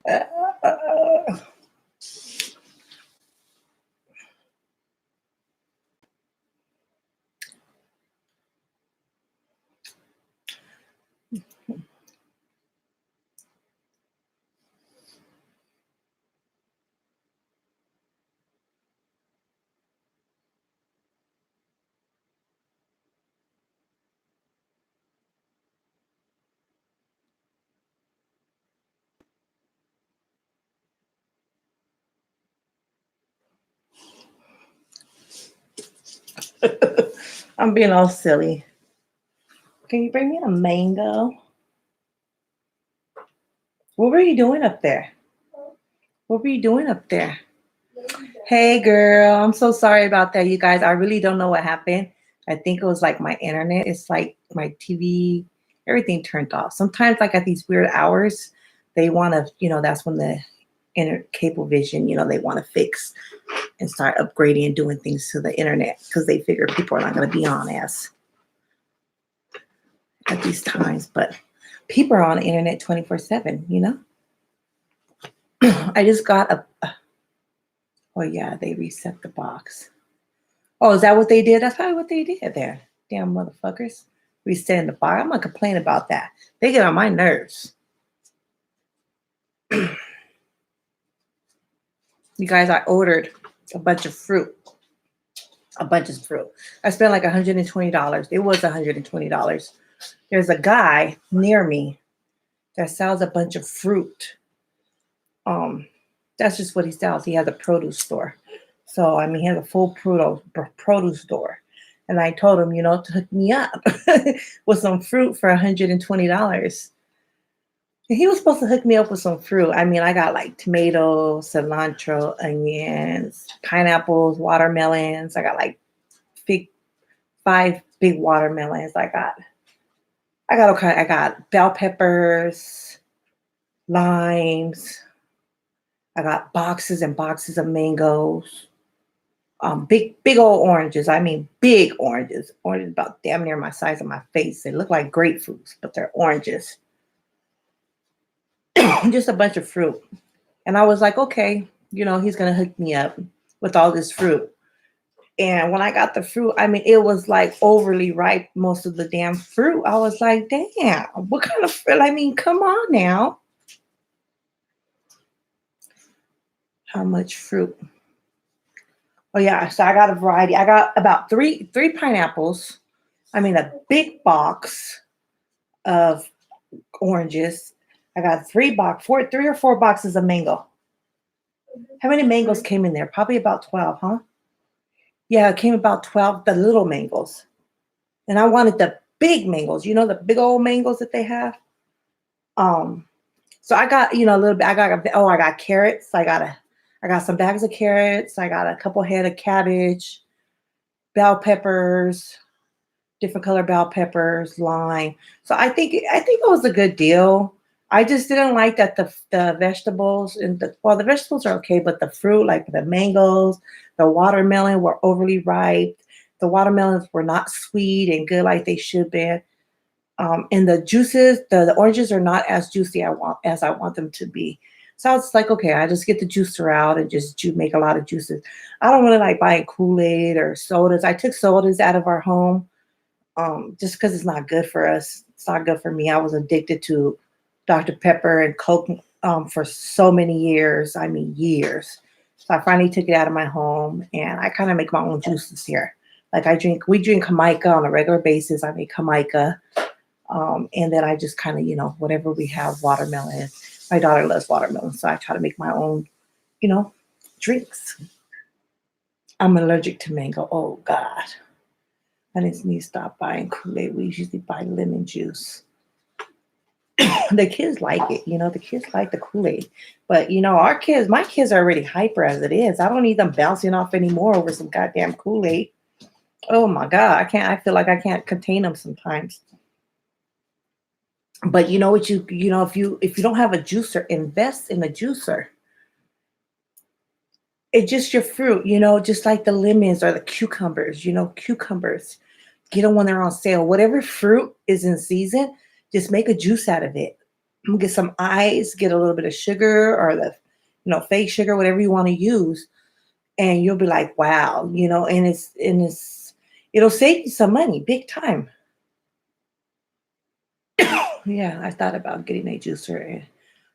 Uh, I'm being all silly. Can you bring me a mango? What were you doing up there? What were you doing up there? Hey, girl. I'm so sorry about that, you guys. I really don't know what happened. I think it was like my internet. It's like my TV, everything turned off. Sometimes, like at these weird hours, they want to, that's when the cable vision, they want to fix and start upgrading and doing things to the internet because they figure people are not going to be on as at these times. But people are on the internet 24/7. I just got oh, yeah, they reset the box. Oh, is that what they did? That's probably what they did there. Damn motherfuckers. Resetting the box. I'm going to complain about that. They get on my nerves. You guys, I ordered a bunch of fruit. I spent like $120. It was $120. There's a guy near me that sells a bunch of fruit. That's just what he sells. He has a produce store. So, I mean, he has a full produce store. And I told him, to hook me up with some fruit for $120. And he was supposed to hook me up with some fruit. I mean, I got like tomatoes, cilantro, onions, pineapples, watermelons. I got like 5 big watermelons. I got bell peppers, limes. I got boxes and boxes of mangoes. Big old oranges. I mean, big oranges. Oranges about damn near my size of my face. They look like grapefruits, but they're oranges. Just a bunch of fruit. And I was like, okay, he's going to hook me up with all this fruit. And when I got the fruit, I mean, it was like overly ripe, most of the damn fruit. I was like, damn, what kind of fruit? I mean, come on now. How much fruit? Oh, yeah. So I got a variety. I got about three pineapples. I mean, a big box of oranges. I got 3 or 4 boxes of mango. How many mangoes came in there? Probably about 12, huh? Yeah, it came about 12, the little mangoes. And I wanted the big mangoes, the big old mangoes that they have. So I got, a little bit, I got carrots. I got some bags of carrots. I got a couple head of cabbage, bell peppers, different color bell peppers, lime. So I think it was a good deal. I just didn't like that the vegetables and the vegetables are okay, but the fruit, like the mangoes, the watermelon were overly ripe. The watermelons were not sweet and good like they should be. And the juices, the oranges are not as juicy as I want them to be. So I was like, okay, I just get the juicer out and just make a lot of juices. I don't really like buying Kool-Aid or sodas. I took sodas out of our home just because it's not good for us. It's not good for me. I was addicted to Dr. Pepper and Coke for so many years. I mean, years. So I finally took it out of my home and I kind of make my own juices here. Like we drink Jamaica on a regular basis. I make Jamaica. And then I just kind of, whatever we have, watermelon. My daughter loves watermelon, so I try to make my own, drinks. I'm allergic to mango. Oh, God. I just need to stop buying Kool-Aid. We usually buy lemon juice. The kids like it, the kids like the Kool-Aid. But, my kids are already hyper as it is. I don't need them bouncing off anymore over some goddamn Kool-Aid. Oh, my God. I feel like I can't contain them sometimes. But you know what if you don't have a juicer, invest in a juicer. It's just your fruit, just like the lemons or the cucumbers, cucumbers. Get them when they're on sale. Whatever fruit is in season, just make a juice out of it. Get some ice, get a little bit of sugar or the, fake sugar, whatever you want to use, and you'll be like, wow, it'll save you some money, big time. Yeah, I thought about getting a juicer.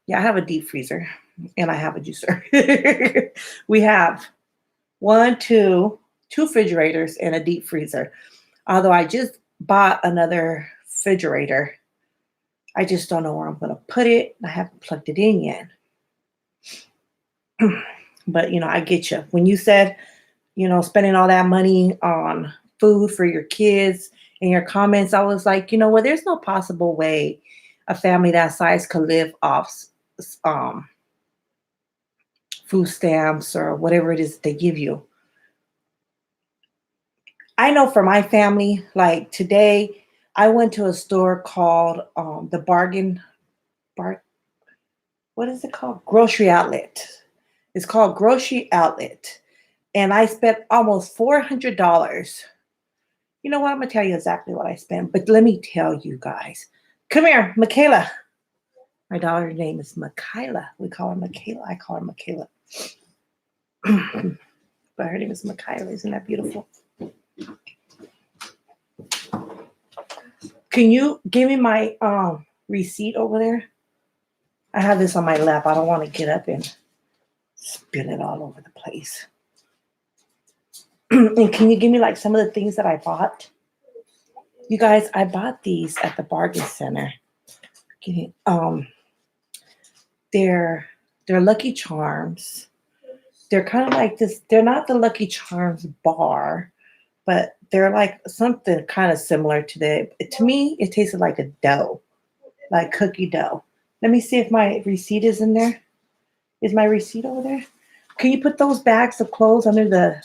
Yeah, I have a deep freezer and I have a juicer. We have two refrigerators and a deep freezer. Although I just bought another refrigerator, I just don't know where I'm going to put it. I haven't plugged it in yet. But, I get you. When you said, spending all that money on food for your kids and your comments, I was like, there's no possible way a family that size could live off um, food stamps or whatever it is they give you. I know for my family, like today, I went to a store called the Bar, what is it called? Grocery Outlet. It's called Grocery Outlet. And I spent almost $400. You know what? I'm going to tell you exactly what I spent, but let me tell you guys. Come here, Michaela. My daughter's name is Michaela. We call her Michaela. I call her Michaela. But her name is Michaela. Isn't that beautiful? Can you give me my receipt over there? I have this on my lap. I don't want to get up and spill it all over the place. And can you give me like some of the things that I bought? You guys, I bought these at the bargain center. They're Lucky Charms. They're kind of like this. They're not the Lucky Charms bar, but they're like something kind of similar to that. To me, it tasted like a dough, like cookie dough. Let me see if my receipt is in there. Is my receipt over there? Can you put those bags of clothes under the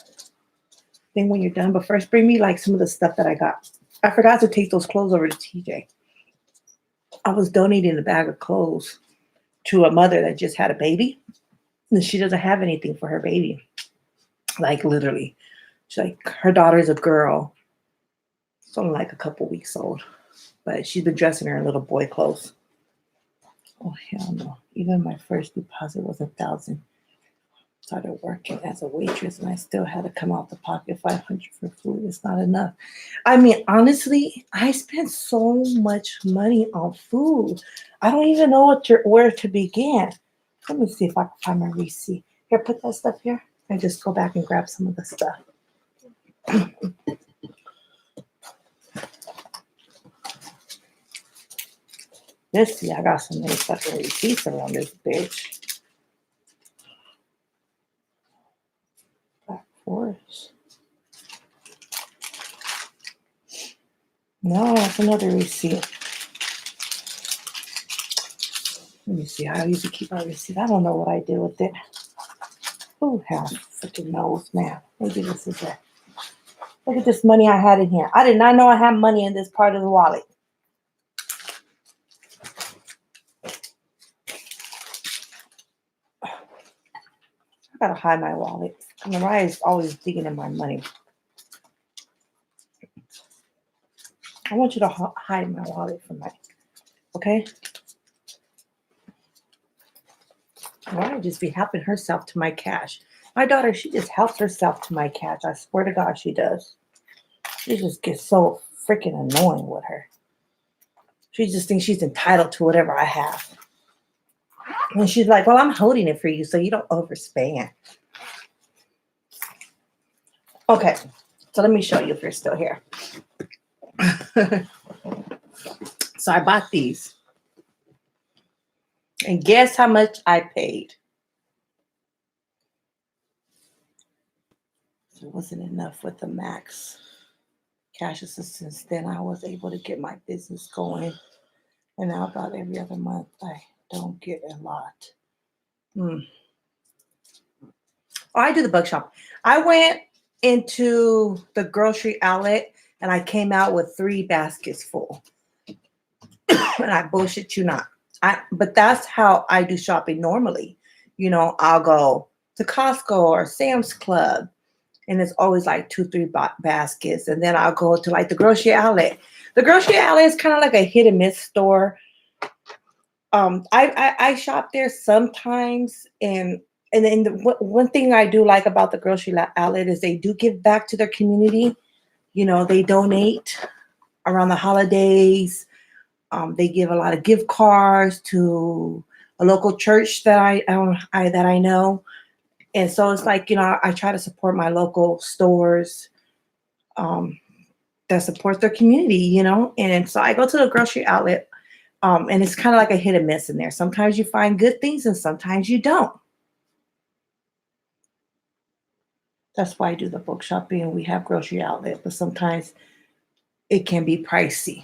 thing when you're done? But first, bring me like some of the stuff that I got. I forgot to take those clothes over to TJ. I was donating a bag of clothes to a mother that just had a baby, and she doesn't have anything for her baby. Like literally, she's like, her daughter's a girl. It's only like a couple weeks old, but she's been dressing her in little boy clothes. Oh hell no! Even my first deposit was $1,000. Started working as a waitress, and I still had to come out the pocket $500 for food. It's not enough. I mean, honestly, I spent so much money on food. I don't even know where to begin. Let me see if I can find my receipt. Here, put that stuff here, and just go back and grab some of the stuff. Let's see. I got so many fucking receipts around this bitch. Forest. No, that's another receipt. Let me see. I usually keep my receipt. I don't know what I did with it. Who has freaking knows, man? Maybe this is it. Look at this money I had in here. I did not know I had money in this part of the wallet. I gotta hide my wallet. Mariah is always digging in my money. I want you to hide my wallet from me. Okay? Mariah just be helping herself to my cash. My daughter, she just helps herself to my cash. I swear to God, she does. She just gets so freaking annoying with her. She just thinks she's entitled to whatever I have. And she's like, well, I'm holding it for you so you don't overspend. Okay, so let me show you if you're still here. So I bought these. And guess how much I paid? It wasn't enough with the max cash assistance. Then I was able to get my business going. And now about every other month, I don't get a lot. Oh, I do the bookshop. I went into the grocery outlet and I came out with 3 baskets full. And I bullshit you not. But that's how I do shopping normally. I'll go to Costco or Sam's Club, and it's always like 2-3 baskets. And then I'll go to like the grocery outlet. The grocery outlet is kind of like a hit and miss store. I shop there sometimes, and then one thing I do like about the outlet is they do give back to their community. You know, they donate around the holidays. They give a lot of gift cards to a local church that I know, and so it's like, you know, I try to support my local stores um, that support their community. You know, and so I go to the grocery outlet, and it's kind of like a hit and miss in there. Sometimes you find good things, and sometimes you don't. That's why I do the book shopping, and we have grocery outlet, but sometimes it can be pricey.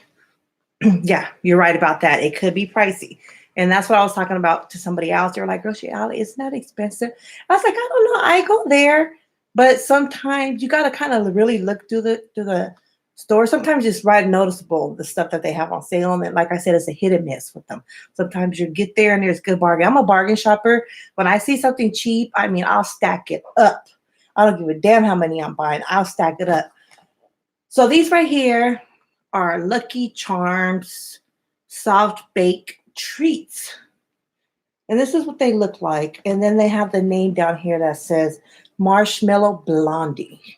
Yeah, you're right about that. It could be pricey. And that's what I was talking about to somebody else. They were like, grocery outlet, isn't that expensive? I was like, I don't know. I go there, but sometimes you gotta kind of really look through the store. Sometimes it's right noticeable the stuff that they have on sale. And like I said, it's a hit and miss with them. Sometimes you get there and there's good bargain. I'm a bargain shopper. When I see something cheap, I mean, I'll stack it up. I don't give a damn how many I'm buying. I'll stack it up. So these right here are Lucky Charms soft bake treats. And this is what they look like. And then they have the name down here that says Marshmallow Blondie.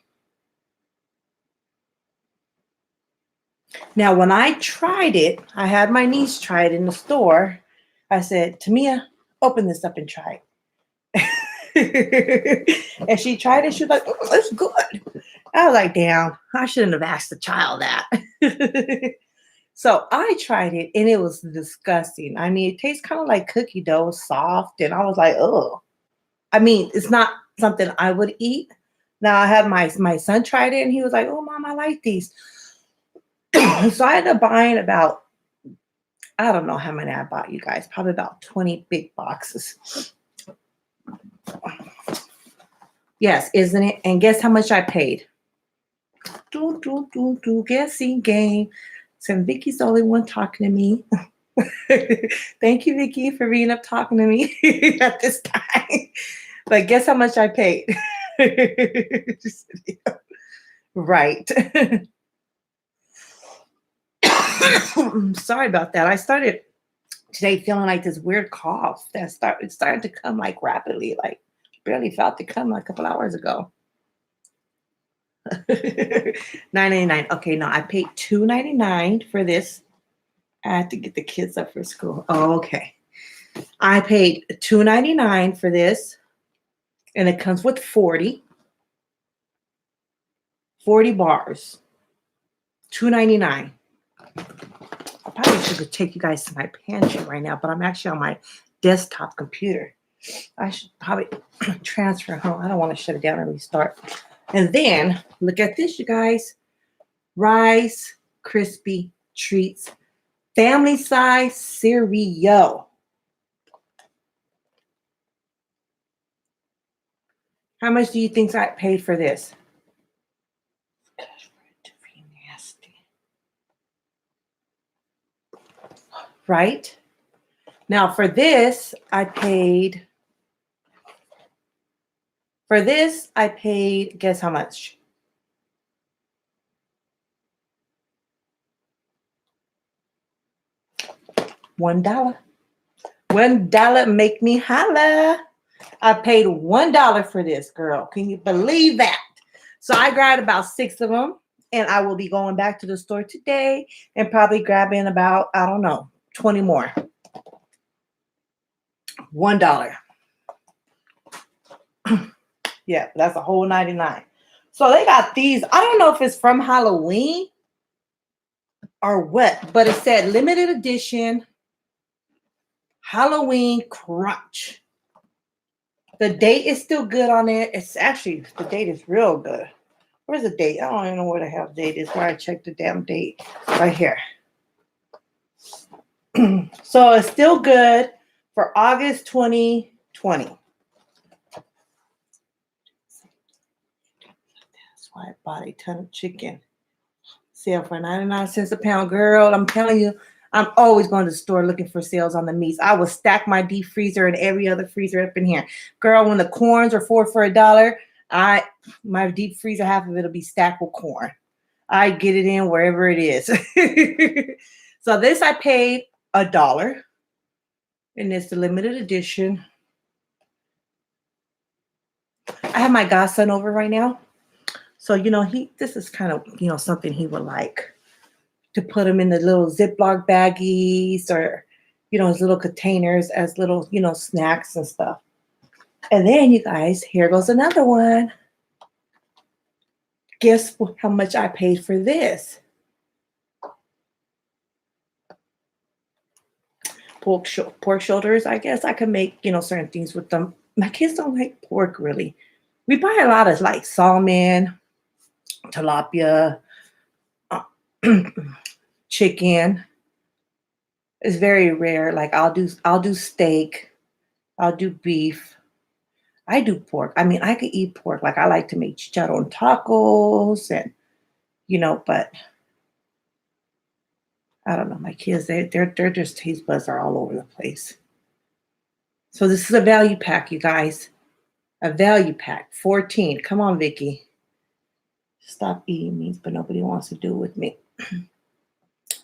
Now, when I tried it, I had my niece try it in the store. I said, Tamia, open this up and try it. And she tried it. She was like, oh, it's good. I was like, damn, I shouldn't have asked the child that. So I tried it and it was disgusting. I mean, it tastes kind of like cookie dough, soft. And I was like, oh, I mean, it's not something I would eat. Now I had my son tried it and he was like, oh, mom, I like these. So I ended up buying about, I don't know how many I bought, you guys, probably about 20 big boxes. Yes, isn't it? And guess how much I paid? Guessing game. So Vicky's the only one talking to me. Thank you, Vicky, for being up talking to me at this time. But guess how much I paid? Right. Sorry about that. I started today feeling like this weird cough that started to come like rapidly, like barely felt to come like a couple hours ago. $9.99. Okay, no, I paid $2.99 for this. I had to get the kids up for school. Oh, okay. I paid $2.99 for this, and it comes with 40 bars. $2.99. I probably should take you guys to my pantry right now, but I'm actually on my desktop computer. I should probably transfer home. I don't want to shut it down and restart. And then look at this, you guys. Rice Krispie treats, family size cereal. How much do you think I paid for this? Right? Now for this, I paid, guess how much? $1. $1 make me holla. I paid $1 for this, girl. Can you believe that? So I grabbed about 6 of them, and I will be going back to the store today and probably grabbing about, I don't know, 20 more. $1. Yeah, that's a whole 99. So they got these. I don't know if it's from Halloween or what, but it said limited edition Halloween Crunch. The date is still good on it. It's actually, the date is real good. Where's the date? I don't even know where the hell the date is. Where I checked the damn date. Right here. So it's still good for August 2020. That's why I bought a ton of chicken. Sale for 99 cents a pound. Girl, I'm telling you, I'm always going to the store looking for sales on the meats. I will stack my deep freezer and every other freezer up in here. Girl, when the corns are 4 for $1, my deep freezer, half of it will be stacked with corn. I get it in wherever it is. So this I paid $1. And it's the limited edition. I have my godson over right now. So, this is kind of, something he would like to put him in the little Ziploc baggies or, his little containers as little, snacks and stuff. And then, you guys, here goes another one. Guess how much I paid for this? Pork shoulders. I guess I could make, certain things with them. My kids don't like pork really. We buy a lot of like salmon, tilapia, uh, chicken. It's very rare. Like I'll do steak, I'll do beef. I do pork. I mean, I could eat pork. Like I like to make chicharron tacos and but I don't know. My kids, they're just taste buds are all over the place. So this is a value pack, you guys. A value pack. 14. Come on, Vicky. Stop eating meat, but nobody wants to do it with me.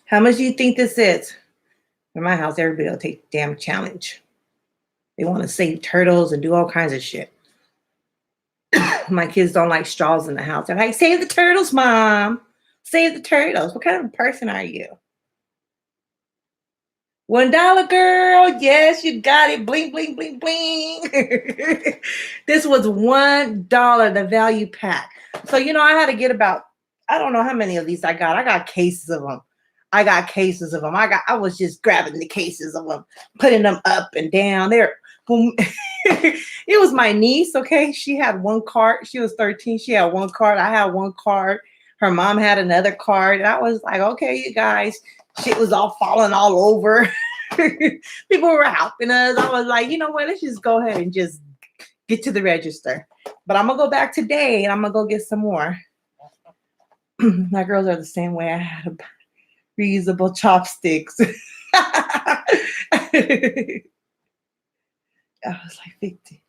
How much do you think this is? In my house, everybody will take the damn challenge. They want to save turtles and do all kinds of shit. My kids don't like straws in the house. They're like, save the turtles, Mom. Save the turtles. What kind of person are you? $1, girl. Yes, you got it. Bling, bling, bling, bling. This was $1, the value pack. So, I had to get about, I don't know how many of these I got. I got cases of them. I was just grabbing the cases of them, putting them up and down there. It was my niece. Okay. She had one card. She was 13. She had one card. I had one card. Her mom had another card. And I was like, okay, you guys, shit was all falling all over. People were helping us. I was like, you know what? Let's just go ahead and just get to the register. But I'm going to go back today and I'm going to go get some more. My girls are the same way. I had reusable chopsticks. I was like 50.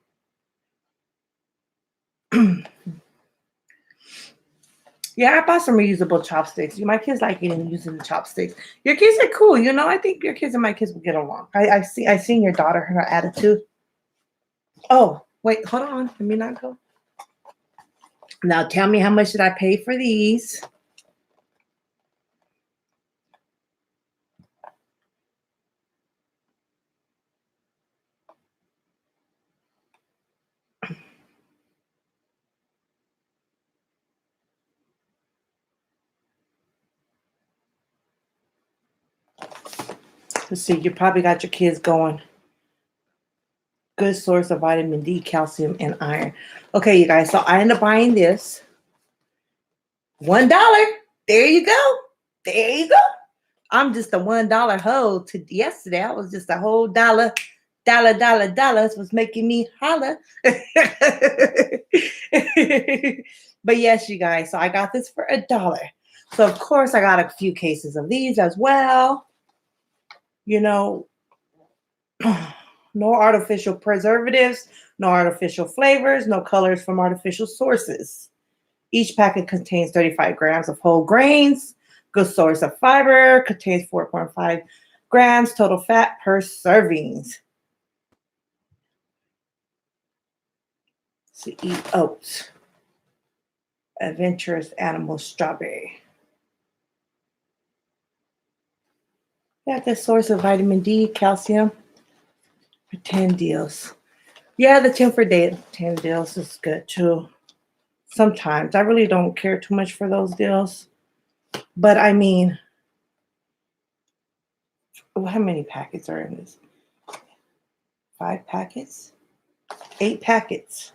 Yeah, I bought some reusable chopsticks. My kids like using the chopsticks. Your kids are cool, I think your kids and my kids will get along. I seen your daughter, her attitude. Oh, wait, hold on. Let me not go. Now tell me how much did I pay for these? Let's see, you probably got your kids going. Good source of vitamin D, calcium, and iron. Okay, you guys, so I ended up buying this. $1. There you go. There you go. I'm just a $1 hoe to yesterday. I was just a whole dollar. Dollars was making me holler. But yes, you guys, so I got this for $1. So of course I got a few cases of these as well. No artificial preservatives, no artificial flavors, no colors from artificial sources. Each packet contains 35 grams of whole grains. Good source of fiber, contains 4.5 grams total fat per servings. To eat oats. Adventurous animal strawberry. Got the source of vitamin D, calcium for 10 deals. Yeah, the 10 for 10 deals is good too. Sometimes I really don't care too much for those deals. But I mean, how many packets are in this? 5 packets? 8 packets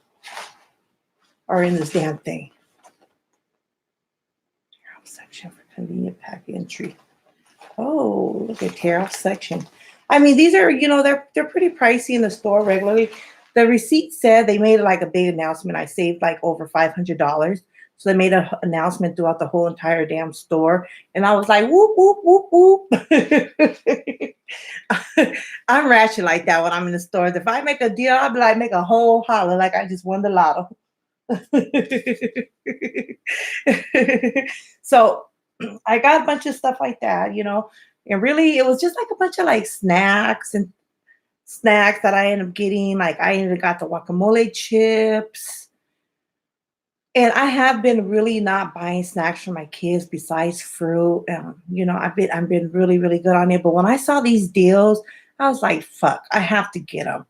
are in this damn thing. Section for convenient pack entry. Oh, look at tariff section. I mean, these are, they're pretty pricey in the store regularly. The receipt said they made like a big announcement. I saved like over $500. So they made an announcement throughout the whole entire damn store. And I was like, whoop, whoop, whoop, whoop. I'm ratchet like that when I'm in the stores. If I make a deal, I'll be like, make a whole holler like I just won the lotto. So I got a bunch of stuff like that, and really it was just like a bunch of like snacks and snacks that I end up getting. Like I ended up got the guacamole chips. And I have been really not buying snacks for my kids besides fruit. I've been really, really good on it. But when I saw these deals, I was like, fuck, I have to get them.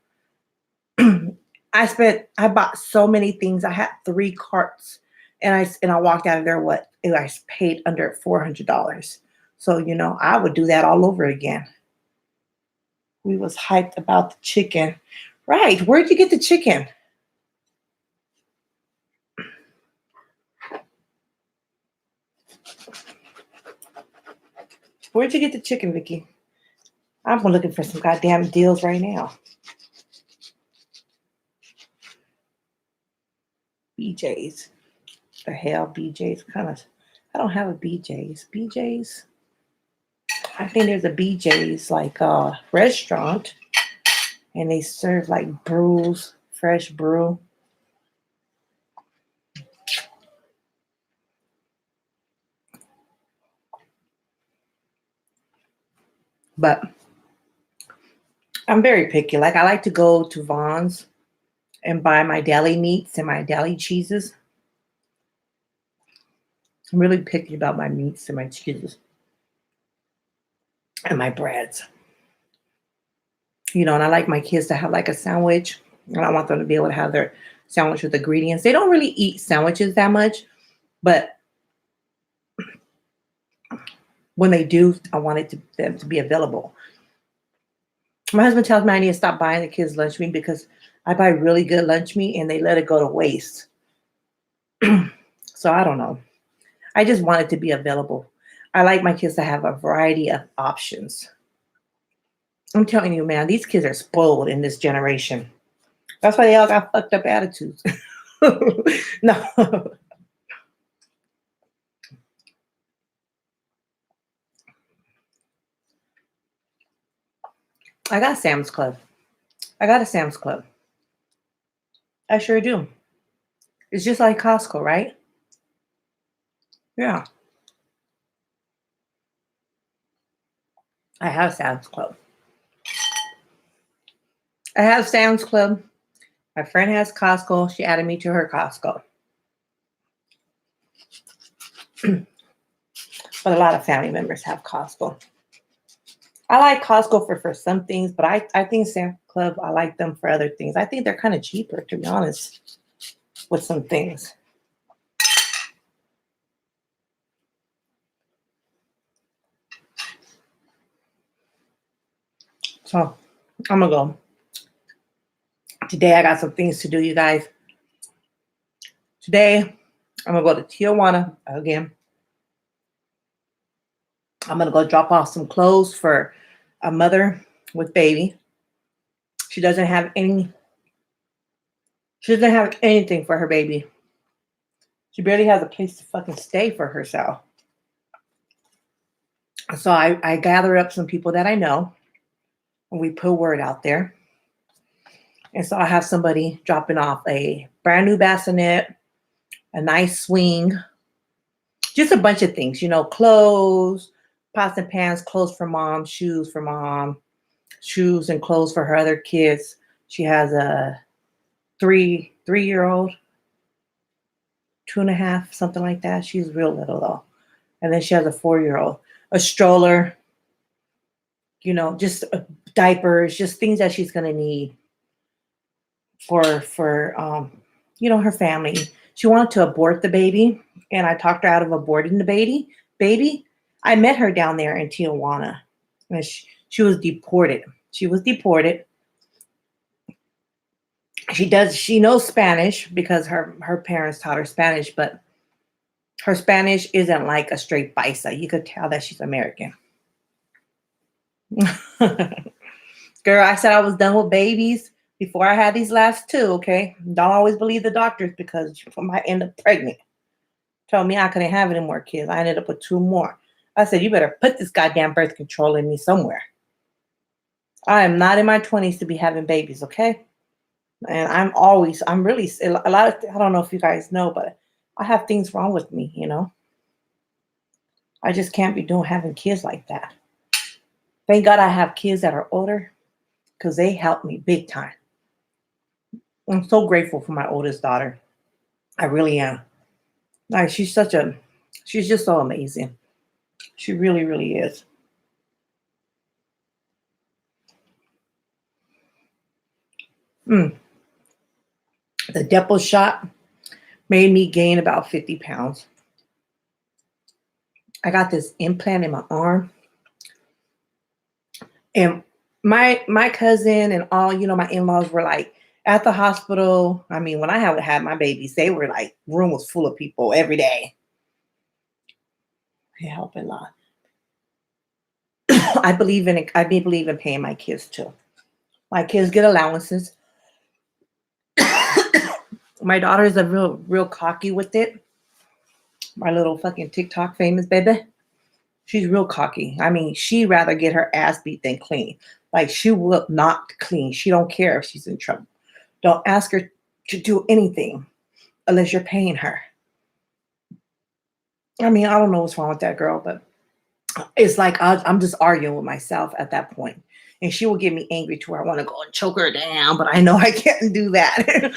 I bought so many things. I had 3 carts, and I walked out of there. I paid under $400. So I would do that all over again. We was hyped about the chicken, right? Where'd you get the chicken? Where'd you get the chicken, Vicky? I'm looking for some goddamn deals right now. BJ's. The hell, BJ's kind of. I don't have a BJ's. BJ's. I think there's a BJ's like restaurant, and they serve like brews, fresh brew. But I'm very picky. Like I like to go to Vaughn's and buy my deli meats and my deli cheeses. I'm really picky about my meats and my cheeses and my breads. And I like my kids to have like a sandwich. And I want them to be able to have their sandwich with ingredients. They don't really eat sandwiches that much, but when they do, I want them to be available. My husband tells me I need to stop buying the kids lunch meat because I buy really good lunch meat and they let it go to waste. So I don't know. I just want it to be available. I like my kids to have a variety of options. I'm telling you, man, these kids are spoiled in this generation. That's why they all got fucked up attitudes. No. I got Sam's Club. I got a Sam's Club. I sure do. It's just like Costco, right? Yeah. I have Sam's Club. I have Sam's Club. My friend has Costco. She added me to her Costco. But a lot of family members have Costco. I like Costco for some things, but I think Sam's Club, I like them for other things. I think they're kind of cheaper, to be honest, with some things. So I'm going to go. Today I got some things to do, you guys. Today I'm going to go to Tijuana again. I'm going to go drop off some clothes for a mother with baby. She doesn't have anything for her baby. She barely has a place to fucking stay for herself. So I gather up some people that I know, and we put word out there. And so I have somebody dropping off a brand new bassinet, a nice swing, just a bunch of things, clothes, pots and pans, clothes for mom, shoes and clothes for her other kids. She has a 3-year-old, 2.5, something like that. She's real little though. And then she has a 4-year-old, a stroller, just diapers, just things that she's going to need for her family. She wanted to abort the baby, and I talked her out of aborting the baby. I met her down there in Tijuana, and she was deported. She knows Spanish because her parents taught her Spanish, but her Spanish isn't like a straight paisa. You could tell that she's American. Girl, I said I was done with babies before I had these last 2, okay? Don't always believe the doctors because I might end up pregnant. Told me I couldn't have any more kids. I ended up with 2 more. I said, you better put this goddamn birth control in me somewhere. I am not in my 20s to be having babies, okay? And I'm really, a lot of, I don't know if you guys know, but I have things wrong with me, I just can't be having kids like that. Thank God I have kids that are older. because they helped me big time. I'm so grateful for my oldest daughter. I really am. Like she's just so amazing. She really, really is. Mm. The Depo shot made me gain about 50 pounds. I got this implant in my arm, and my cousin and all my in-laws were like at the hospital. I mean, when I had my babies, they were like room was full of people every day. It helped a lot. I believe in it. I believe in paying my kids too. My kids get allowances. My daughter's a real cocky with it. My little fucking TikTok famous baby. She's real cocky. I mean, she'd rather get her ass beat than clean. Like she will not clean. She don't care if she's in trouble. Don't ask her to do anything unless you're paying her. I mean, I don't know what's wrong with that girl, but it's like I'm just arguing with myself at that point. And she will get me angry to where I want to go and choke her down, but I know I can't do that.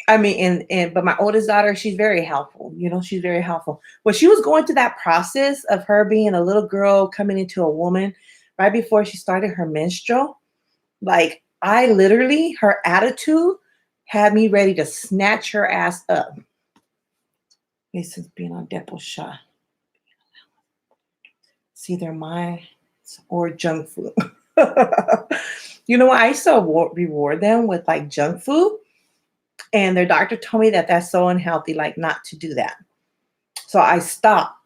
I mean, but my oldest daughter, she's very helpful. She's very helpful. When she was going through that process of her being a little girl coming into a woman, right before she started her menstrual, like I literally, her attitude had me ready to snatch her ass up. This is being on Depo shot. It's either mine or junk food. I used to reward them with like junk food. And their doctor told me that that's so unhealthy, like not to do that. So I stopped.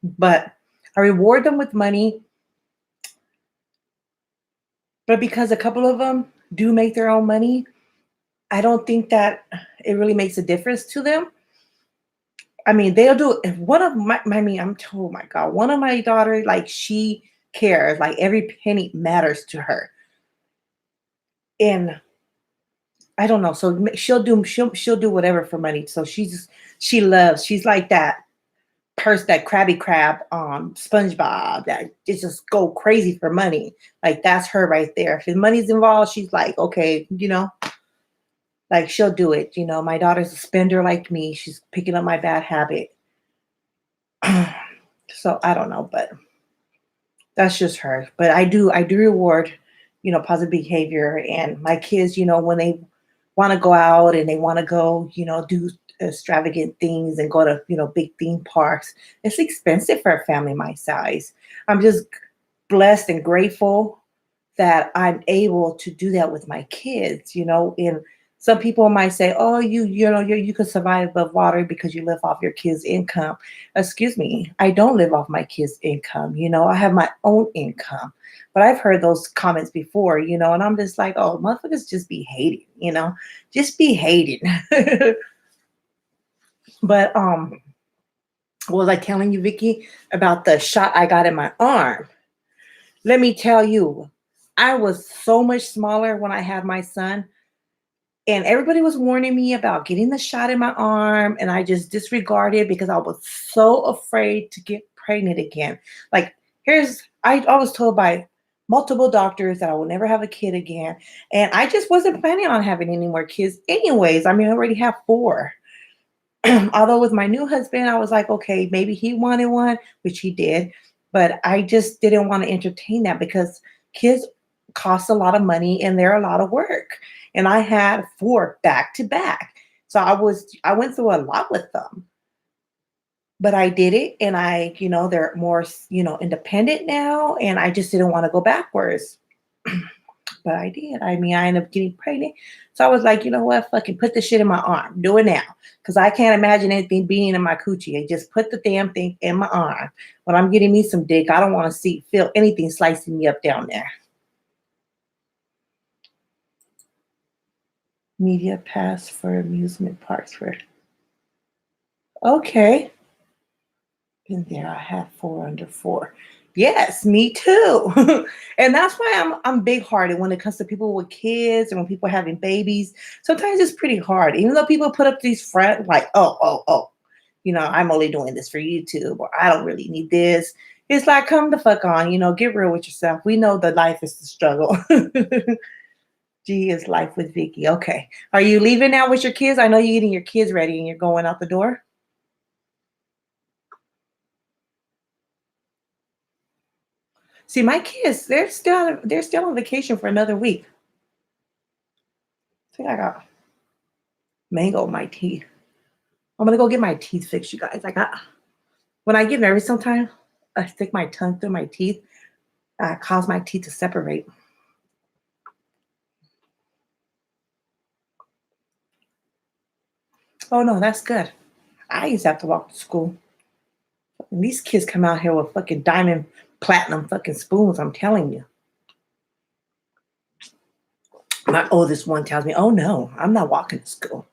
But I reward them with money. But because a couple of them do make their own money, I don't think that it really makes a difference to them. I mean, they'll do if one of my, I mean, I'm told, oh my God, one of my daughters, like she cares, like every penny matters to her. And I don't know. So she'll do whatever for money. So she's like that that Krabby Krab SpongeBob that just go crazy for money. Like that's her right there. If the money's involved, she's like, okay, like she'll do it. My daughter's a spender like me. She's picking up my bad habit. So I don't know, but that's just her. But I do reward, positive behavior. And my kids, when they want to go out and they want to go, do extravagant things and go to, big theme parks. It's expensive for a family my size. I'm just blessed and grateful that I'm able to do that with my kids, and some people might say, oh, you could survive above water because you live off your kids' income. Excuse me, I don't live off my kids' income. I have my own income. But I've heard those comments before, and I'm just like, oh, motherfuckers just be hating, just be hating. But what was I telling you, Vicky, about the shot I got in my arm? Let me tell you, I was so much smaller when I had my son. And everybody was warning me about getting the shot in my arm. And I just disregarded because I was so afraid to get pregnant again. Like, I was told by multiple doctors that I will never have a kid again. And I just wasn't planning on having any more kids anyways. I mean, I already have 4. Although with my new husband, I was like, okay, maybe he wanted one, which he did. But I just didn't want to entertain that because kids cost a lot of money and they're a lot of work. And I had 4 back to back. So I went through a lot with them. But I did it and they're more, independent now. And I just didn't want to go backwards. But I did. I mean, I ended up getting pregnant. So I was like, you know what? Fucking put the shit in my arm. Do it now. Because I can't imagine anything being in my coochie. I just put the damn thing in my arm. When I'm getting me some dick, I don't want to feel anything slicing me up down there. Media pass for amusement parks. Okay. In there, I have 4 under 4. Yes, me too. And that's why I'm big hearted when it comes to people with kids and when people are having babies. Sometimes it's pretty hard, even though people put up these front like, oh, I'm only doing this for YouTube, or I don't really need this. It's like, come the fuck on, get real with yourself. We know that life is the struggle. G is life with Vicky. Okay. Are you leaving now with your kids? I know you're getting your kids ready and you're going out the door. See, my kids, they're still on vacation for another week. I think I got mango in my teeth. I'm gonna go get my teeth fixed, you guys. When I get nervous sometimes, I stick my tongue through my teeth. Cause my teeth to separate. Oh no, that's good. I used to have to walk to school. And these kids come out here with fucking diamond platinum fucking spoons, I'm telling you. My oldest one tells me, oh no, I'm not walking to school.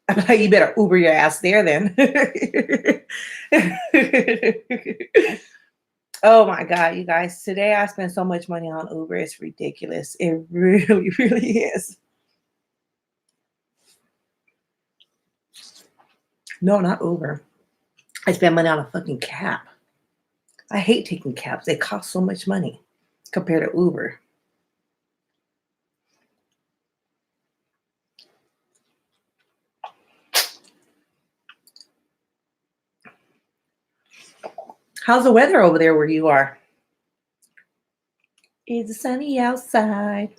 I'm like, you better Uber your ass there then. Oh my God, you guys. Today I spent so much money on Uber. It's ridiculous. It really, really is. No, not Uber. I spent money on a fucking cab. I hate taking cabs. They cost so much money compared to Uber. How's the weather over there where you are? It's sunny outside.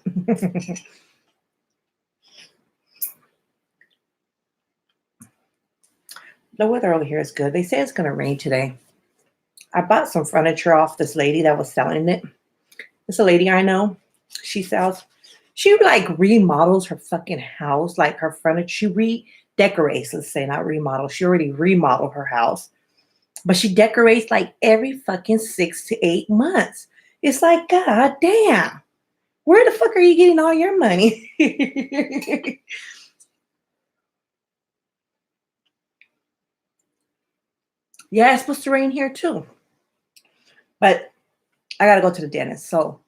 The weather over here is good. They say it's going to rain today. I bought some furniture off this lady that was selling it. It's a lady I know. She like remodels her fucking house, like her furniture. She redecorates, let's say, not remodel. She already remodeled her house, but she decorates like every fucking 6 to 8 months. It's like, God damn, where the fuck are you getting all your money? Yeah, it's supposed to rain here too. But I gotta go to the dentist. So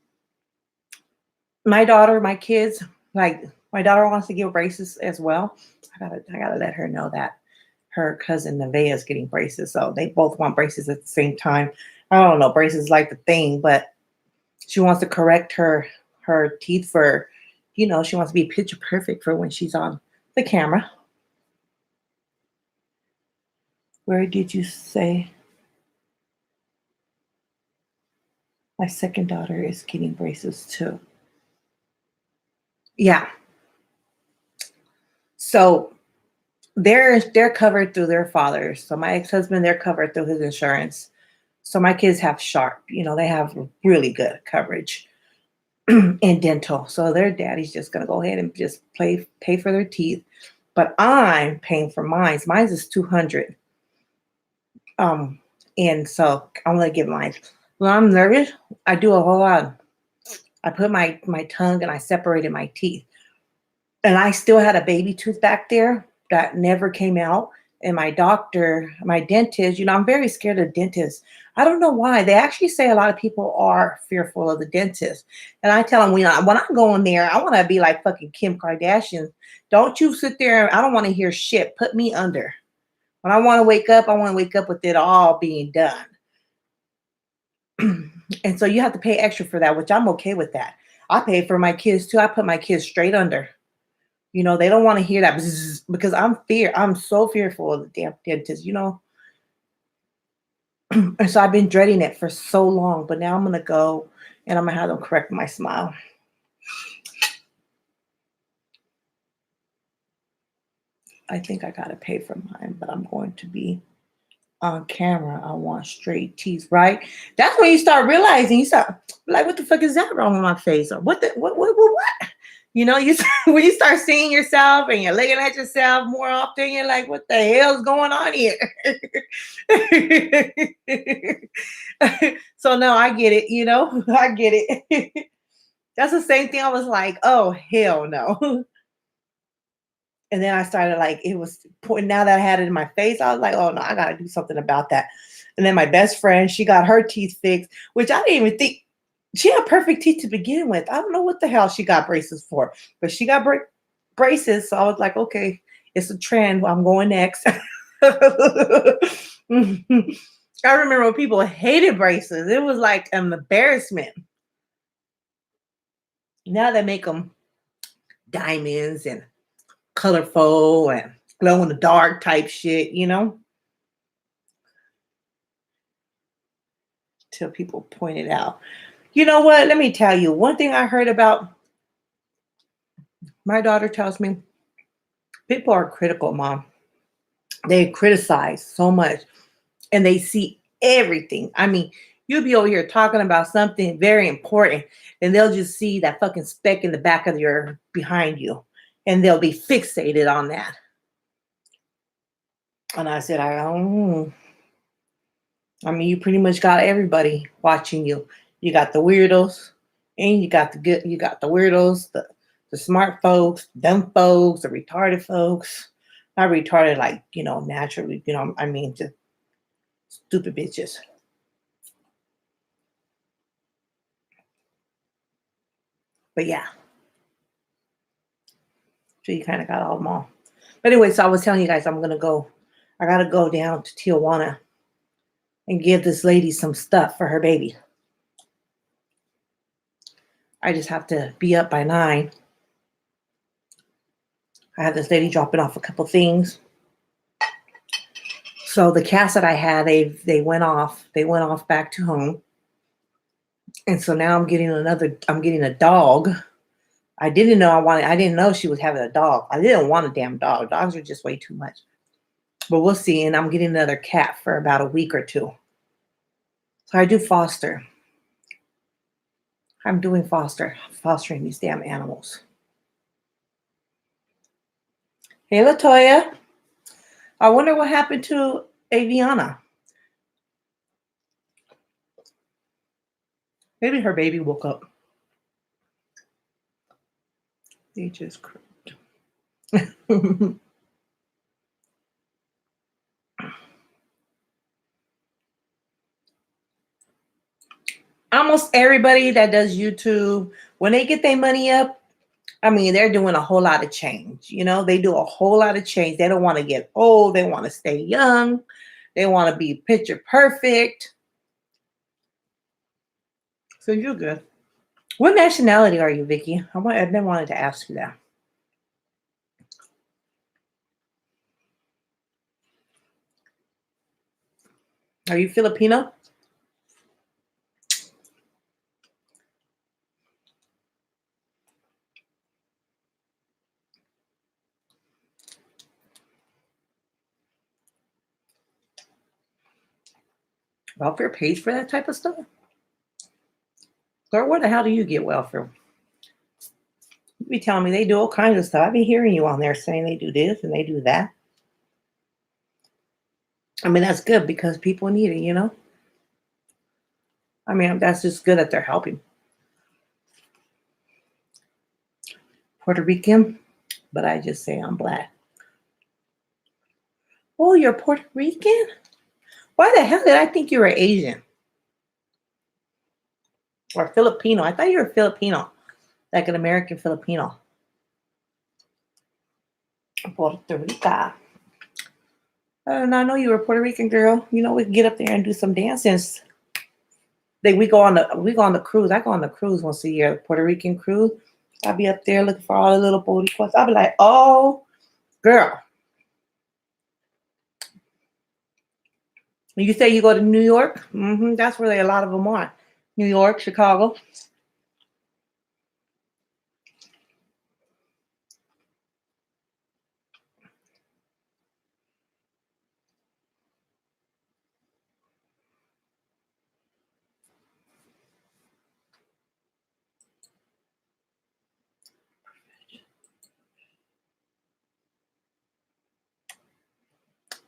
my daughter, my kids, like my daughter wants to get braces as well. I gotta let her know that her cousin Nevaeh is getting braces. So they both want braces at the same time. I don't know, braces like the thing, but she wants to correct her teeth for, she wants to be picture perfect for when she's on the camera. Where did you say my second daughter is getting braces too? Yeah. So they're covered through their fathers. So my ex-husband, they're covered through his insurance. So my kids have Sharp, they have really good coverage in dental. So their daddy's just gonna go ahead and just pay for their teeth. But I'm paying for mine. Mine's is 200. Um, and so I'm gonna get mine. When I'm nervous, I do a whole lot. I put my tongue and I separated my teeth. And I still had a baby tooth back there that never came out. And my doctor, my dentist, I'm very scared of dentists. I don't know why. They actually say a lot of people are fearful of the dentist. And I tell them, when I'm going there, I want to be like fucking Kim Kardashian. Don't you sit there. I don't want to hear shit. Put me under. When I want to wake up, I want to wake up with it all being done. And so you have to pay extra for that, which I'm okay with that. I pay for my kids too. I put my kids straight under. They don't want to hear that because I'm so fearful of the damn dentist, And so I've been dreading it for so long, but now I'm going to go and I'm going to have them correct my smile. I think I got to pay for mine, but I'm going to be on camera. I want straight teeth, right? That's when you start realizing, you start like, what the fuck is that wrong with my face? Or what? When you start seeing yourself and you're looking at yourself more often, you're like, what the hell's going on here? So no, I get it, I get it. That's the same thing. I was like, oh, hell no. And then I started like, it was now that I had it in my face, I was like, oh no, I got to do something about that. And then my best friend, she got her teeth fixed, which I didn't even think. She had perfect teeth to begin with. I don't know what the hell she got braces for, but she got braces. So I was like, okay, it's a trend. I'm going next. I remember when people hated braces. It was like an embarrassment. Now they make them diamonds and colorful and glow in the dark type shit, you know, till people point it out. You know what? Let me tell you one thing I heard about my daughter tells me people are critical, mom. They criticize so much and they see everything. I mean, you'll be over here talking about something very important, and they'll just see that fucking speck in the back of your behind you, and they'll be fixated on that. And I said, I mean, you pretty much got everybody watching you. You got the weirdos, and you got the good. You got the weirdos, the smart folks, dumb folks, the retarded folks. Not retarded, like naturally. I mean, just stupid bitches. But yeah, so you kind of got all them all. But anyway, so I was telling you guys, I'm gonna go. I gotta go down to Tijuana and give this lady some stuff for her baby. I just have to be up by 9. I have this lady dropping off a couple things. So the cats that I had, they went off. They went off back to home, and so now I'm getting another. I'm getting a dog. I didn't know I wanted. I didn't know she was having a dog. I didn't want a damn dog. Dogs are just way too much. But we'll see. And I'm getting another cat for about a week or two. So I do foster. I'm doing fostering these damn animals. Hey, Latoya. I wonder what happened to Aviana. Maybe her baby woke up. They just croaked. Almost everybody that does YouTube, when they get their money up, I mean, they're doing a whole lot of change. They do a whole lot of change. They don't want to get old. They want to stay young. They want to be picture perfect. So you're good. What nationality are you, Vicky? I've been wanting to ask you that. Are you Filipino? Welfare pays for that type of stuff? Girl, where the hell do you get welfare? You be telling me they do all kinds of stuff. I be hearing you on there saying they do this and they do that. I mean, that's good because people need it. I mean, that's just good that they're helping. Puerto Rican, but I just say I'm black. Oh, you're Puerto Rican? Why the hell did I think you were Asian? Or Filipino? I thought you were Filipino, like an American Filipino. Puerto Rica. I did not know you were a Puerto Rican girl. We can get up there and do some dances. We go on the cruise. I go on the cruise once a year, the Puerto Rican cruise. I'll be up there looking for all the little boricuas. I'll be like, oh, girl. You say you go to New York? That's where a lot of them are. New York, Chicago.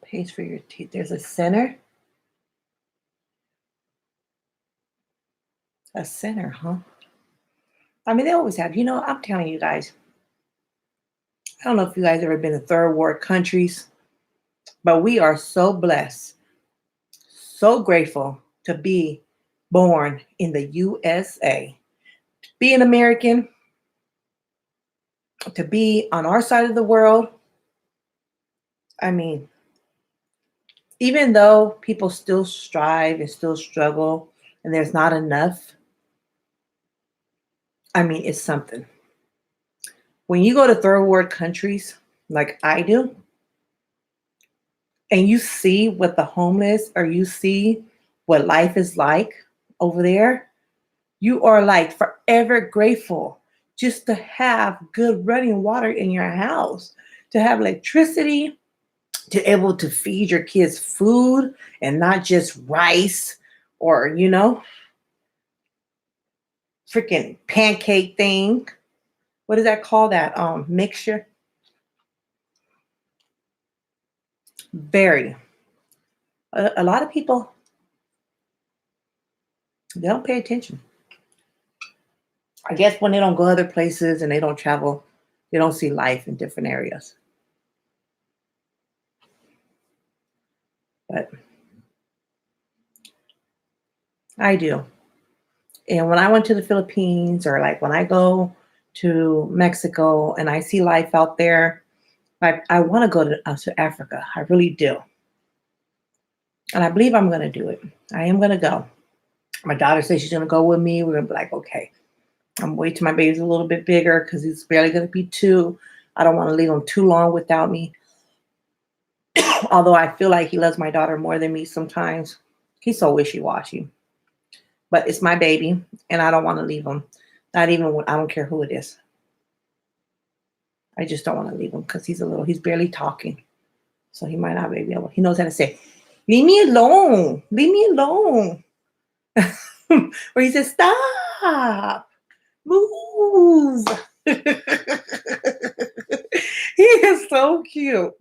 Pays for your teeth. There's a center. A center, huh? I mean, they always have. I'm telling you guys. I don't know if you guys ever been to third world countries, but we are so blessed, so grateful to be born in the USA, to be an American, to be on our side of the world. I mean, even though people still strive and still struggle and there's not enough, I mean, it's something. When you go to third world countries like I do, and you see what the homeless or you see what life is like over there, you are like forever grateful just to have good running water in your house, to have electricity, to able to feed your kids food and not just rice or, freaking pancake thing. What does that call that? Mixture? Very. A lot of people, they don't pay attention. I guess when they don't go other places and they don't travel, they don't see life in different areas. But I do. And when I went to the Philippines or like when I go to Mexico and I see life out there, I want to go to Africa. I really do. And I believe I'm going to do it. I am going to go. My daughter says she's going to go with me. We're going to be like, okay. I'm waiting till my baby's a little bit bigger because he's barely going to be 2. I don't want to leave him too long without me. Although I feel like he loves my daughter more than me sometimes. He's so wishy-washy. But it's my baby, and I don't want to leave him. Not even when I don't care who it is. I just don't want to leave him because he's barely talking. So he might not be able. He knows how to say, leave me alone. Leave me alone. Or he says, stop. Move. He is so cute.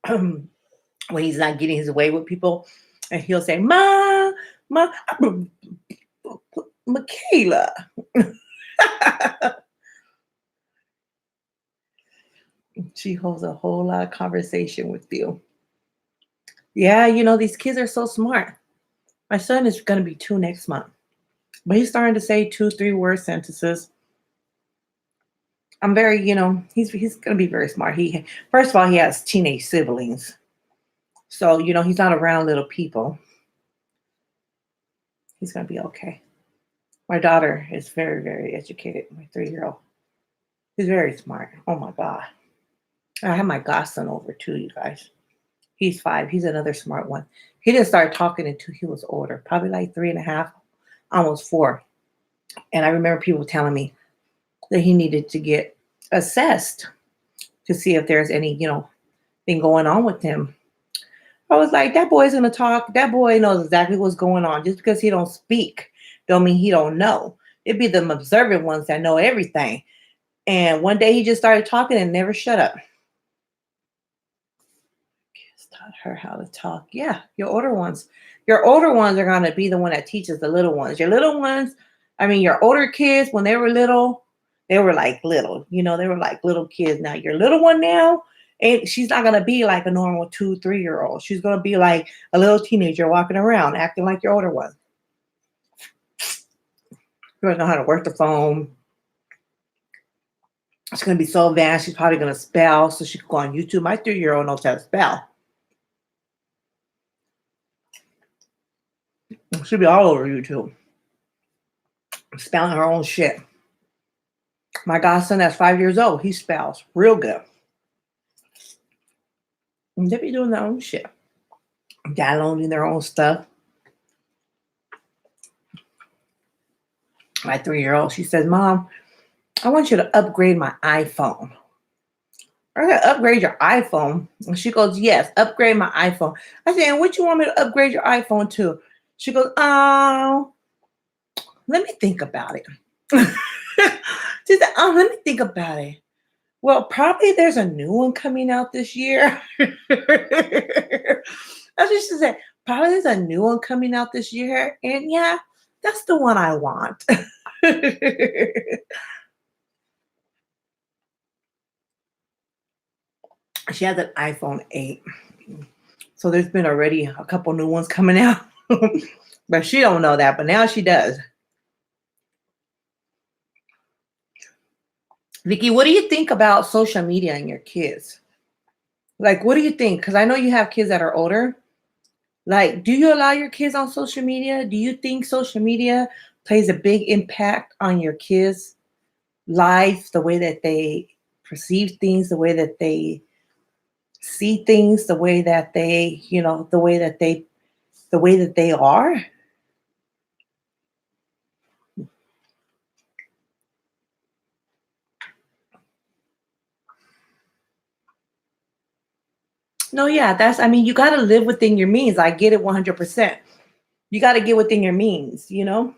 When he's not getting his way with people, and he'll say, Ma, Michaela. She holds a whole lot of conversation with you. Yeah, these kids are so smart. My son is going to be 2 next month, but he's starting to say 2, 3 word sentences. I'm very, he's going to be very smart. First of all, he has teenage siblings. So, he's not around little people. He's going to be okay. My daughter is very, very educated, my 3-year-old. He's very smart. Oh my God. I have my godson over too, you guys. He's 5. He's another smart one. He didn't start talking until he was older, probably like 3.5, almost 4. And I remember people telling me that he needed to get assessed to see if there's any, thing going on with him. I was like, that boy's gonna talk. That boy knows exactly what's going on. Just because he don't speak, don't mean he don't know. It'd be the observant ones that know everything. And one day he just started talking and never shut up. Kids taught her how to talk. Yeah, your older ones. Your older ones are gonna be the one that teaches the little ones. Your little ones, your older kids, when they were little, they were like little. They were like little kids. Now your little one now, and she's not gonna be like a normal 2, 3-year-old. She's gonna be like a little teenager walking around, acting like your older one. She doesn't know how to work the phone. She's gonna be so advanced. She's probably gonna spell, so she can go on YouTube. My 3-year-old knows how to spell. She'll be all over YouTube, spelling her own shit. My godson, that's 5 years old, he spells real good. And they be doing their own shit, downloading their own stuff. My 3-year-old, she says, Mom, I want you to upgrade my iPhone. I gotta upgrade your iPhone. And she goes, yes, upgrade my iPhone. I said, and what you want me to upgrade your iPhone to? She goes, oh, let me think about it. She said, oh, let me think about it. Well, probably there's a new one coming out this year. That's what she said. Probably there's a new one coming out this year. And yeah, that's the one I want. She has an iPhone 8. So there's been already a couple new ones coming out. But she don't know that, but now she does. Vicky, what do you think about social media and your kids? Like, what do you think? Because I know you have kids that are older. Like, do you allow your kids on social media? Do you think social media plays a big impact on your kids' life, the way that they perceive things, the way that they see things, the way that they, the way that they are? No, yeah, I mean, you got to live within your means. I get it 100%. You got to get within your means, you know?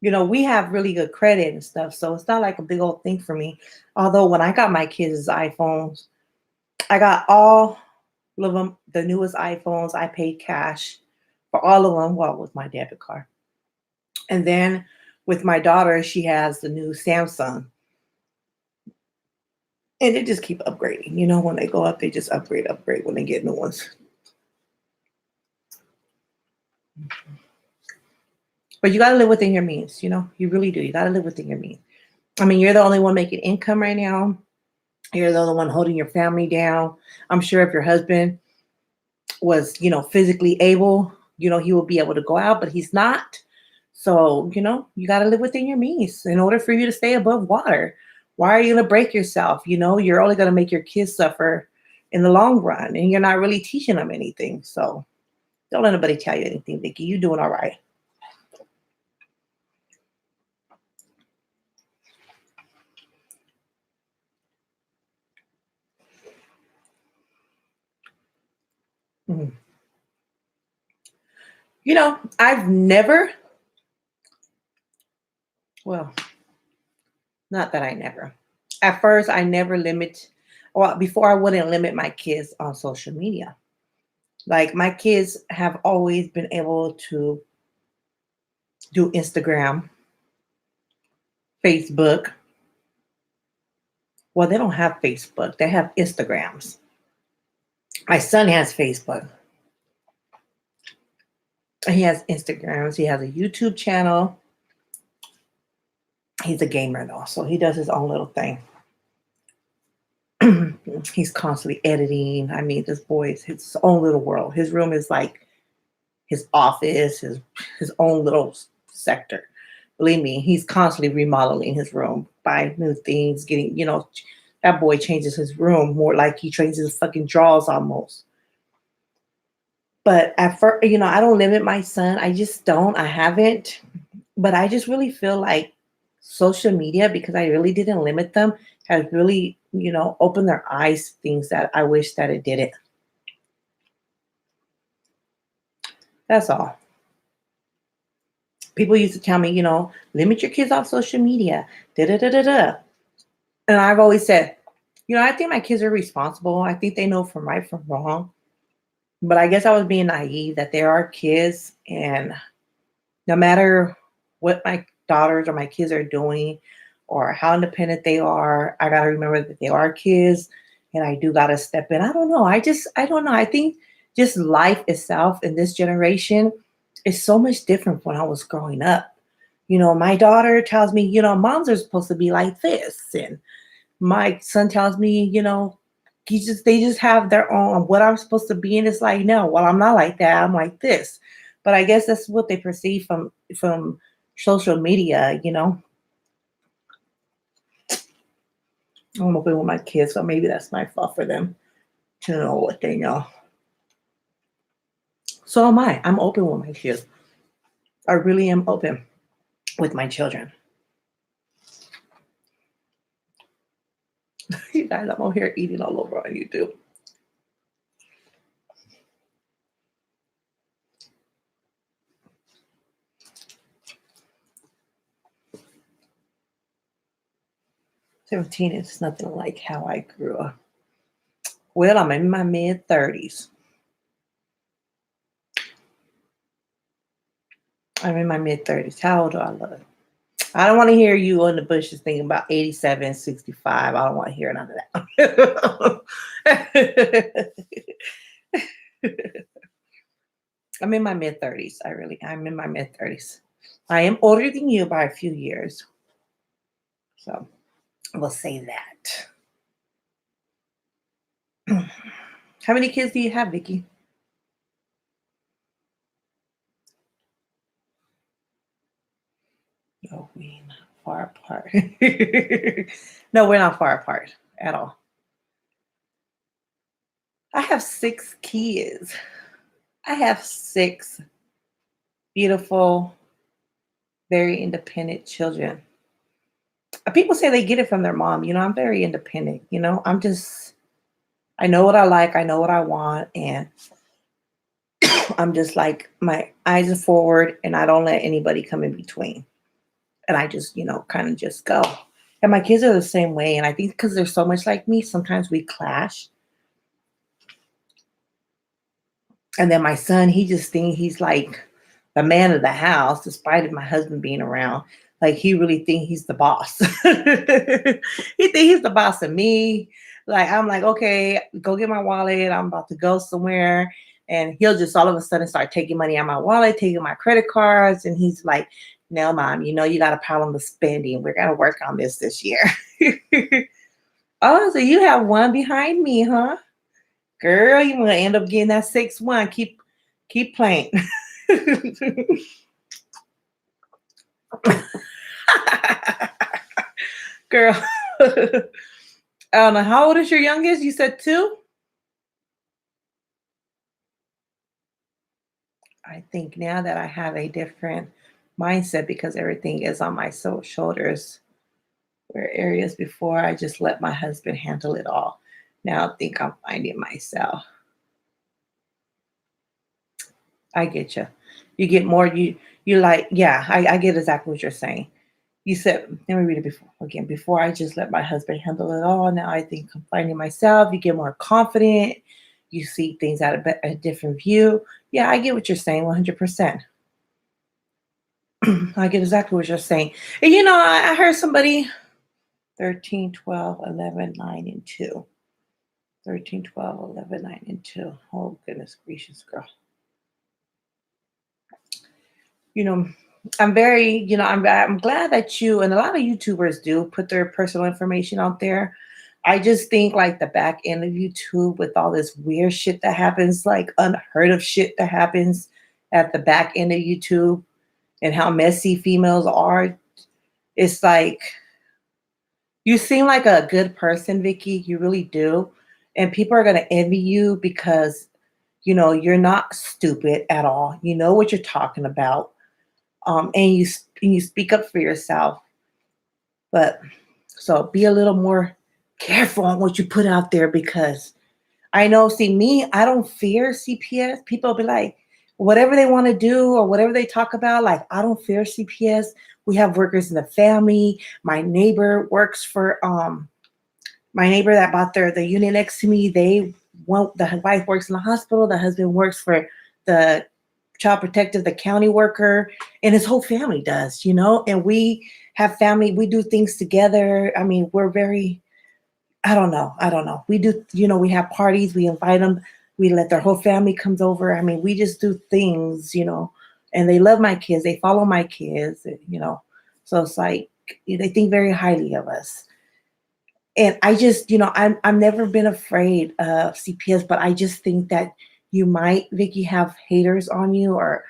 We have really good credit and stuff, so it's not like a big old thing for me. Although when I got my kids' iPhones, I got all of them, the newest iPhones. I paid cash for all of them, well, with my debit card. And then with my daughter, she has the new Samsung, and they just keep upgrading. When they go up, they just upgrade when they get new ones. But you got to live within your means. You really do. You got to live within your means. I mean, you're the only one making income right now. You're the only one holding your family down. I'm sure if your husband was, physically able, he will be able to go out, but he's not. So, you got to live within your means in order for you to stay above water. Why are you going to break yourself? You're only going to make your kids suffer in the long run, and you're not really teaching them anything. So don't let anybody tell you anything, Vicky. You're doing all right. Mhm. I've never, well, not that I never. At first, I never limit, well, before I wouldn't limit my kids on social media. Like my kids have always been able to do Instagram, Facebook. Well, they don't have Facebook, they have Instagrams. My son has Facebook. He has Instagrams. He has a YouTube channel. He's a gamer though, so he does his own little thing. He's constantly editing. I mean, this boy is his own little world. His room is like his office, his own little sector. Believe me, he's constantly remodeling his room, buying new things, getting, that boy changes his room more like he changes his fucking drawers almost. But at first, I don't limit my son. I just don't. I haven't. But I just really feel like social media, because I really didn't limit them, has really, opened their eyes to things that I wish that it didn't. That's all. People used to tell me, limit your kids off social media. Da da da da da. And I've always said, I think my kids are responsible. I think they know from right from wrong. But I guess I was being naive that there are kids, and no matter what my daughters or my kids are doing or how independent they are, I got to remember that they are kids, and I do got to step in. I don't know. I don't know. I think just life itself in this generation is so much different from when I was growing up. My daughter tells me, moms are supposed to be like this. And my son tells me, they just have their own what I'm supposed to be. And it's like, no, well, I'm not like that. I'm like this. But I guess that's what they perceive from social media. I'm open with my kids, so maybe that's my fault for them to know what they know. So am I. I'm open with my kids. I really am open with my children. You guys, I'm over here eating all over on YouTube. '17 is nothing like how I grew up. Well, I'm in my mid-30s. I'm in my mid-30s. How old do I look? I don't want to hear you in the bushes thinking about 87, 65. I don't want to hear none of that. I'm in my mid-30s. I'm in my mid-30s. I am older than you by a few years. So We'll say that. How many kids do you have, Vicky? No, we're not far apart. No, we're not far apart at all. I have 6 kids. I have 6 beautiful, very independent children. People say they get it from their mom. I'm very independent. I know what I like, I know what I want, and I'm just like, my eyes are forward and I don't let anybody come in between. And I just, kind of just go. And my kids are the same way. And I think because they're so much like me, sometimes we clash. And then my son, he just thinks he's like the man of the house, despite of my husband being around. Like he really think he's the boss. He think he's the boss of me. Like I'm like, okay, go get my wallet. I'm about to go somewhere. And he'll just all of a sudden start taking money out of my wallet, taking my credit cards. And he's like, no, mom, you got a problem with spending. We're gonna work on this year. Oh, so you have one behind me, huh? Girl, you gonna end up getting that 6-1. Keep playing. Girl. I don't know. How old is your youngest? You said 2? I think now that I have a different mindset because everything is on my shoulders, where areas before I just let my husband handle it all. Now I think I'm finding myself. I get you. You get more. You like. Yeah, I get exactly what you're saying. You said, let me read it before again. Before I just let my husband handle it all. Now I think I'm finding myself. You get more confident. You see things out of a different view. Yeah, I get what you're saying 100%. I get exactly what you're saying. And I heard somebody 13, 12, 11, 9, and 2. 13, 12, 11, 9, and 2. Oh, goodness gracious, girl. You know, I'm very, I'm glad that you and a lot of YouTubers do put their personal information out there. I just think like the back end of YouTube with all this weird shit that happens, like unheard of shit that happens at the back end of YouTube and how messy females are. It's like you seem like a good person, Vicky. You really do. And people are gonna envy you because you're not stupid at all. You know what you're talking about. And you speak up for yourself. But so be a little more careful on what you put out there because I know, see me, I don't fear CPS. People be like, whatever they want to do or whatever they talk about, like I don't fear CPS. We have workers in the family. My neighbor works for my neighbor that bought the unit next to me. The wife works in the hospital, the husband works for the child protective, the county worker, and his whole family does, and we have family, we do things together. I mean, we're very, I don't know. We do, we have parties, we invite them, we let their whole family comes over. I mean, we just do things, and they love my kids, they follow my kids. So it's like they think very highly of us. And I just, I've never been afraid of CPS, but I just think that you might, Vicky, have haters on you or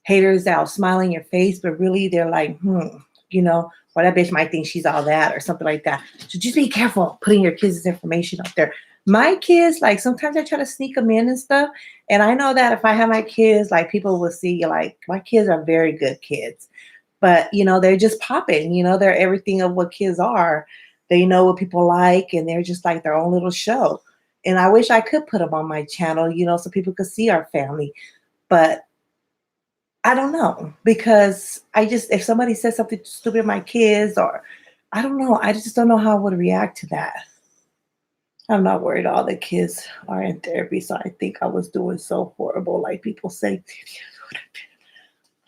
haters that'll smile in your face, but really they're like, well, that bitch might think she's all that or something like that. So just be careful putting your kids' information up there. My kids, like sometimes I try to sneak them in and stuff. And I know that if I have my kids, like people will see, like my kids are very good kids, but they're just popping, they're everything of what kids are. They know what people like and they're just like their own little show. And I wish I could put them on my channel, so people could see our family. But I don't know because if somebody says something stupid to my kids or I don't know, I just don't know how I would react to that. I'm not worried all the kids are in therapy, so I think I was doing so horrible, like people say.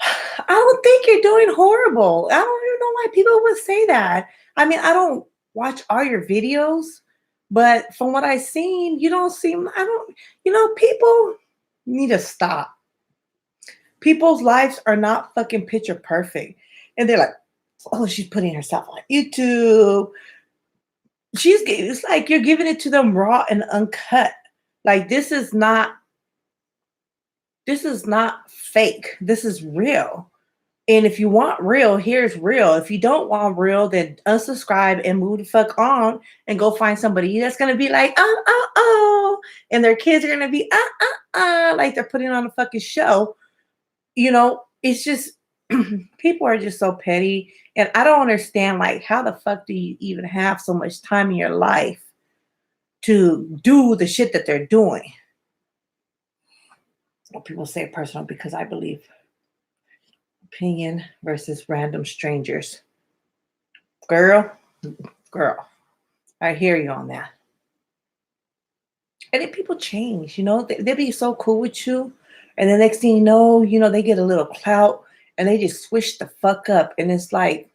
I don't think you're doing horrible. I don't even know why people would say that. I mean, I don't watch all your videos, but from what I've seen, you don't seem, I don't, people need to stop. People's lives are not fucking picture perfect. And they're like, oh, she's putting herself on YouTube. It's like you're giving it to them raw and uncut. Like this is not fake. This is real. And if you want real, here's real. If you don't want real, then unsubscribe and move the fuck on and go find somebody that's gonna be like, oh, oh, oh. And their kids are gonna be like they're putting on a fucking show. It's just people are just so petty. And I don't understand like how the fuck do you even have so much time in your life to do the shit that they're doing? Well, people say personal because I believe opinion versus random strangers. Girl, girl, I hear you on that. And then people change, they be so cool with you. And the next thing they get a little clout and they just switch the fuck up. And it's like,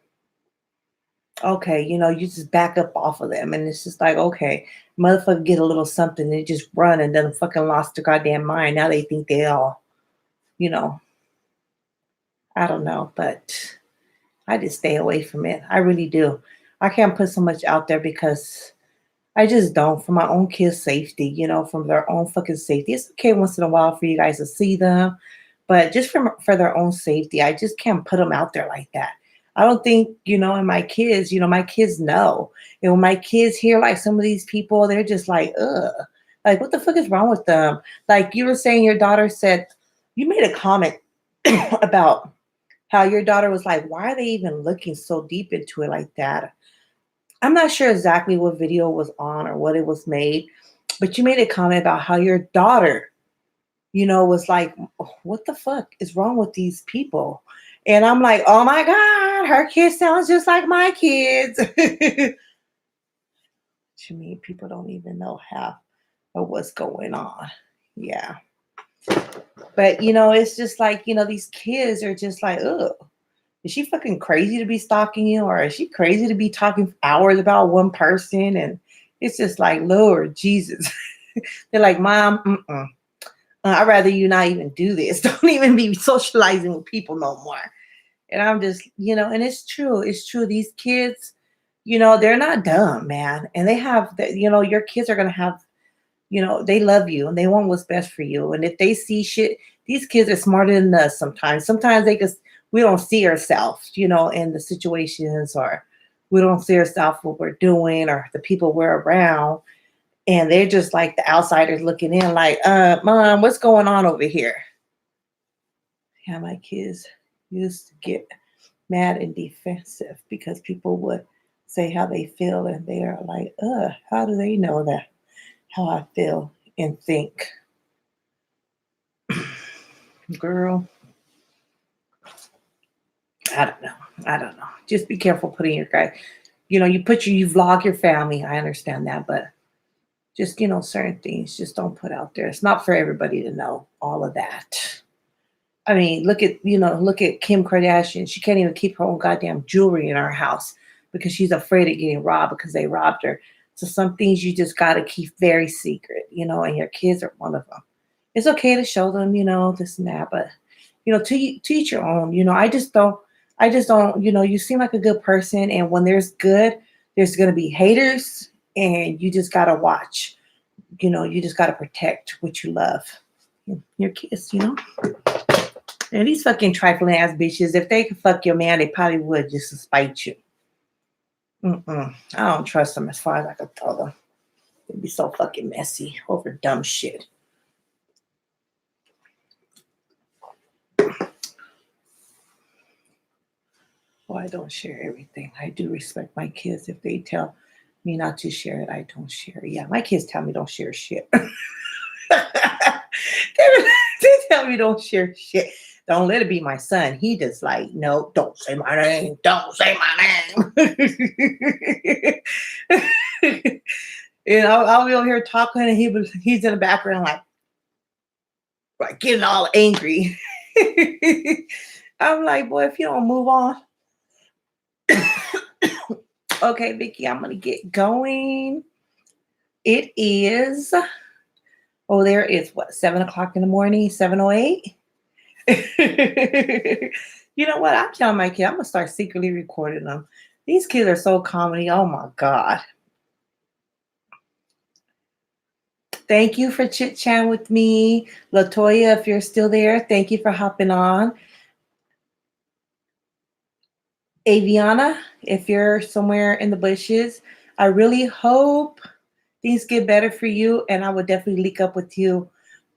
okay, you just back up off of them. And it's just like, okay, motherfucker get a little something and they just run and then fucking lost their goddamn mind. Now they think they all, you know, I don't know, but I just stay away from it. I really do. I can't put so much out there because I just don't, for my own kids' safety, from their own fucking safety. It's okay once in a while for you guys to see them, but just for their own safety, I just can't put them out there like that. I don't think, and my kids know. And when my kids hear like some of these people, they're just like, ugh, like what the fuck is wrong with them? Like you were saying, your daughter said, you made a comment about how your daughter was like, why are they even looking so deep into it like that? I'm not sure exactly what video was on or what it was made, but you made a comment about how your daughter, was like, what the fuck is wrong with these people? And I'm like, oh my God, her kid sounds just like my kids. What you mean people don't even know half of what's going on? Yeah. But, it's just like, these kids are just like, ugh. Is she fucking crazy to be stalking you? Or is she crazy to be talking hours about one person? And it's just like, Lord Jesus. They're like, Mom, I'd rather you not even do this. Don't even be socializing with people no more. And I'm just, and it's true. It's true. These kids, they're not dumb, man. And they have, your kids are going to have, they love you and they want what's best for you. And if they see shit, these kids are smarter than us sometimes. Sometimes we don't see ourselves, in the situations, or we don't see ourselves what we're doing or the people we're around. And they're just like the outsiders looking in like, Mom, what's going on over here? Yeah, my kids used to get mad and defensive because people would say how they feel and they're like, how do they know that how I feel and think? Girl, I don't know. I don't know. Just be careful putting your guy. You vlog your family. I understand that, but just certain things just don't put out there. It's not for everybody to know all of that. I mean, look at Kim Kardashian. She can't even keep her own goddamn jewelry in her house because she's afraid of getting robbed because they robbed her. So some things you just got to keep very secret, and your kids are one of them. It's okay to show them, this and that, but to each your own. I just don't. You seem like a good person, and when there's good, there's gonna be haters, and you just gotta watch. You just gotta protect what you love, your kids. And these fucking trifling ass bitches, if they could fuck your man, they probably would just to spite you. I don't trust them as far as I can throw them. They'd be so fucking messy over dumb shit. Well, I don't share everything. I do respect my kids. If they tell me not to share it, I don't share it. Yeah, my kids tell me don't share shit. they tell me don't share shit. Don't let it be my son. He just like, no, don't say my name. Don't say my name. I'll be over here talking, and he's in the background like getting all angry. I'm like, boy, if you don't move on. Okay, Vicky, I'm gonna get going. It is. Oh, there is what, 7 o'clock in the morning, 7:08. You know what? I'm telling my kid, I'm gonna start secretly recording them. These kids are so comedy. Oh my God. Thank you for chit-chatting with me. Latoya, if you're still there, thank you for hopping on. Aviana, if you're somewhere in the bushes, I really hope things get better for you, and I will definitely link up with you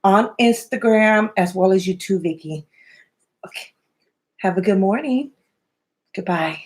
on Instagram as well as you too, Vicky. Okay. Have a good morning. Goodbye.